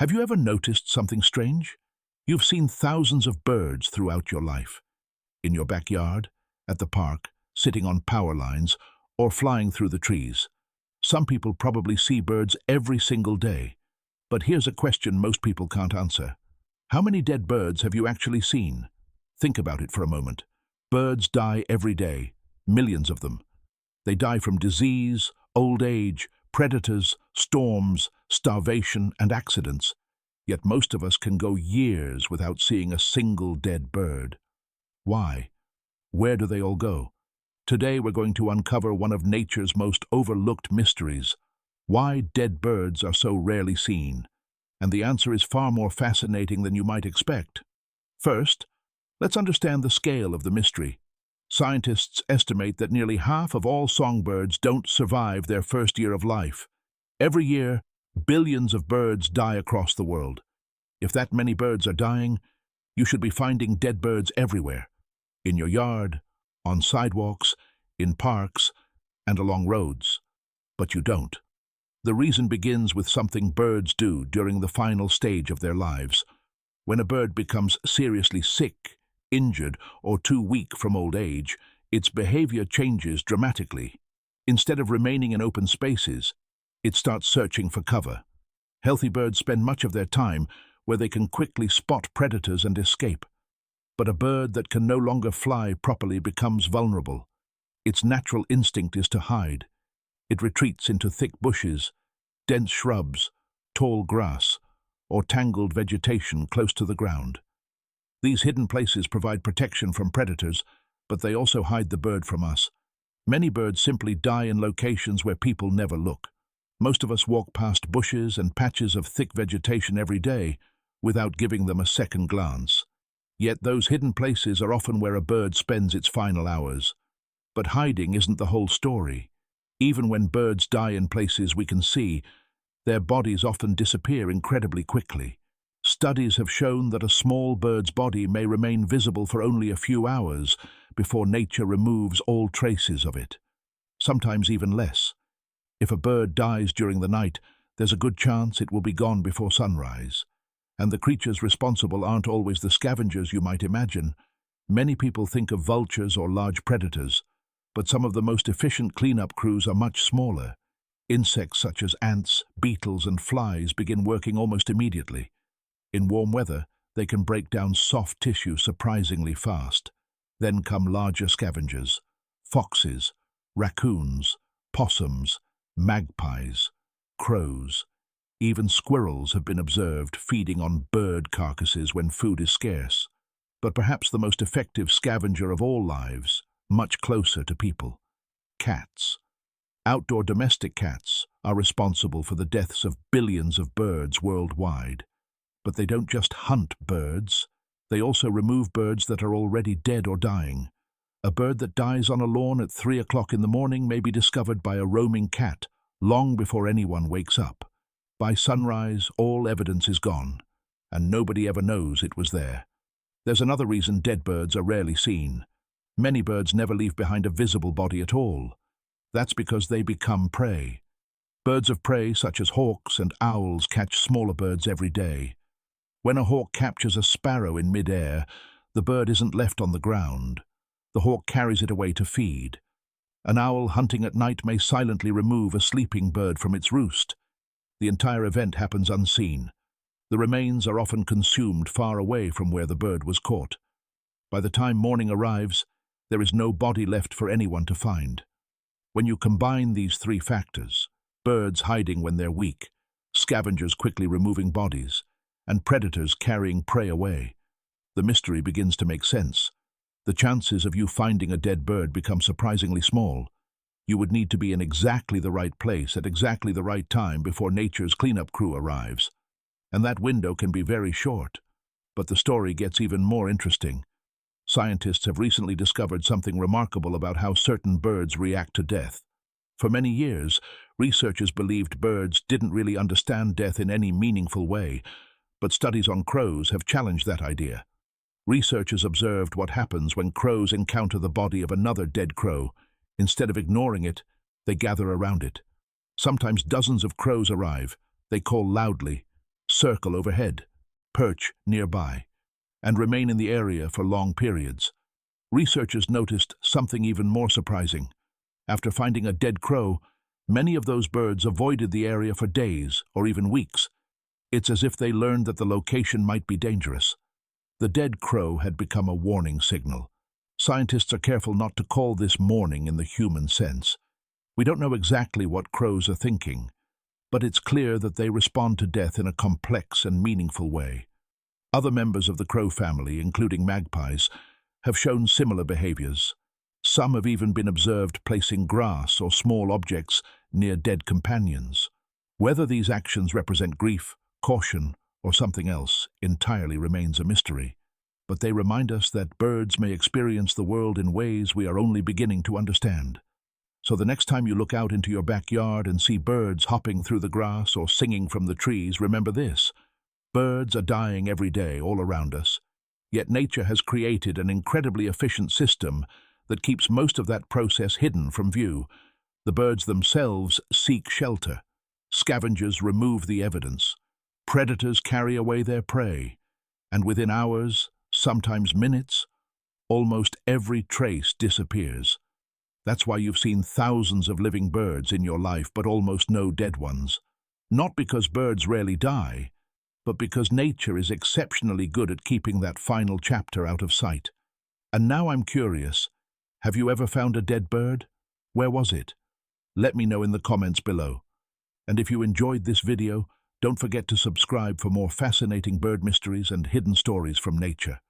Have you ever noticed something strange? You've seen thousands of birds throughout your life. In your backyard, at the park, sitting on power lines, or flying through the trees. Some people probably see birds every single day. But here's a question most people can't answer. How many dead birds have you actually seen? Think about it for a moment. Birds die every day, millions of them. They die from disease, old age, predators, storms, starvation, and accidents. Yet most of us can go years without seeing a single dead bird. Why? Where do they all go? Today we're going to uncover one of nature's most overlooked mysteries. Why dead birds are so rarely seen. And the answer is far more fascinating than you might expect. First, let's understand the scale of the mystery. Scientists estimate that nearly half of all songbirds don't survive their first year of life. Every year, billions of birds die across the world. If that many birds are dying, you should be finding dead birds everywhere. In your yard, on sidewalks, in parks, and along roads. But you don't. The reason begins with something birds do during the final stage of their lives. When a bird becomes seriously sick, injured, or too weak from old age, its behavior changes dramatically. Instead of remaining in open spaces, it starts searching for cover. Healthy birds spend much of their time where they can quickly spot predators and escape. But a bird that can no longer fly properly becomes vulnerable. Its natural instinct is to hide. It retreats into thick bushes, dense shrubs, tall grass, or tangled vegetation close to the ground. These hidden places provide protection from predators, but they also hide the bird from us. Many birds simply die in locations where people never look. Most of us walk past bushes and patches of thick vegetation every day without giving them a second glance. Yet those hidden places are often where a bird spends its final hours. But hiding isn't the whole story. Even when birds die in places we can see, their bodies often disappear incredibly quickly. Studies have shown that a small bird's body may remain visible for only a few hours before nature removes all traces of it. Sometimes even less. If a bird dies during the night, there's a good chance it will be gone before sunrise. And the creatures responsible aren't always the scavengers you might imagine. Many people think of vultures or large predators, but some of the most efficient cleanup crews are much smaller. Insects such as ants, beetles, and flies begin working almost immediately. In warm weather, they can break down soft tissue surprisingly fast. Then come larger scavengers: foxes, raccoons, possums, magpies, crows. Even squirrels have been observed feeding on bird carcasses when food is scarce. But perhaps the most effective scavenger of all lives, much closer to people: cats. Outdoor domestic cats are responsible for the deaths of billions of birds worldwide. But they don't just hunt birds, they also remove birds that are already dead or dying. A bird that dies on a lawn at 3 o'clock in the morning may be discovered by a roaming cat long before anyone wakes up. By sunrise, all evidence is gone, and nobody ever knows it was there. There's another reason dead birds are rarely seen. Many birds never leave behind a visible body at all. That's because they become prey. Birds of prey such as hawks and owls catch smaller birds every day. When a hawk captures a sparrow in mid-air, the bird isn't left on the ground. The hawk carries it away to feed. An owl hunting at night may silently remove a sleeping bird from its roost. The entire event happens unseen. The remains are often consumed far away from where the bird was caught. By the time morning arrives, there is no body left for anyone to find. When you combine these three factors, birds hiding when they're weak, scavengers quickly removing bodies, and predators carrying prey away, the mystery begins to make sense. The chances of you finding a dead bird become surprisingly small. You would need to be in exactly the right place at exactly the right time before nature's cleanup crew arrives. And that window can be very short. But the story gets even more interesting. Scientists have recently discovered something remarkable about how certain birds react to death. For many years, researchers believed birds didn't really understand death in any meaningful way, but studies on crows have challenged that idea. Researchers observed what happens when crows encounter the body of another dead crow. Instead of ignoring it, they gather around it. Sometimes dozens of crows arrive. They call loudly. circle overhead, perch nearby, and remain in the area for long periods. Researchers noticed something even more surprising. After finding a dead crow, many of those birds avoided the area for days or even weeks. It's as if they learned that the location might be dangerous. The dead crow had become a warning signal. Scientists are careful not to call this mourning in the human sense. We don't know exactly what crows are thinking, but it's clear that they respond to death in a complex and meaningful way. Other members of the crow family, including magpies, have shown similar behaviors. Some have even been observed placing grass or small objects near dead companions. Whether these actions represent grief, caution, or something else entirely remains a mystery. But they remind us that birds may experience the world in ways we are only beginning to understand. So the next time you look out into your backyard and see birds hopping through the grass or singing from the trees, remember this: birds are dying every day all around us, yet nature has created an incredibly efficient system that keeps most of that process hidden from view. The birds themselves seek shelter. Scavengers remove the evidence. Predators carry away their prey. And within hours, sometimes minutes, almost every trace disappears. That's why you've seen thousands of living birds in your life, but almost no dead ones. Not because birds rarely die, but because nature is exceptionally good at keeping that final chapter out of sight. And now I'm curious, have you ever found a dead bird? Where was it? Let me know in the comments below. And if you enjoyed this video, don't forget to subscribe for more fascinating bird mysteries and hidden stories from nature.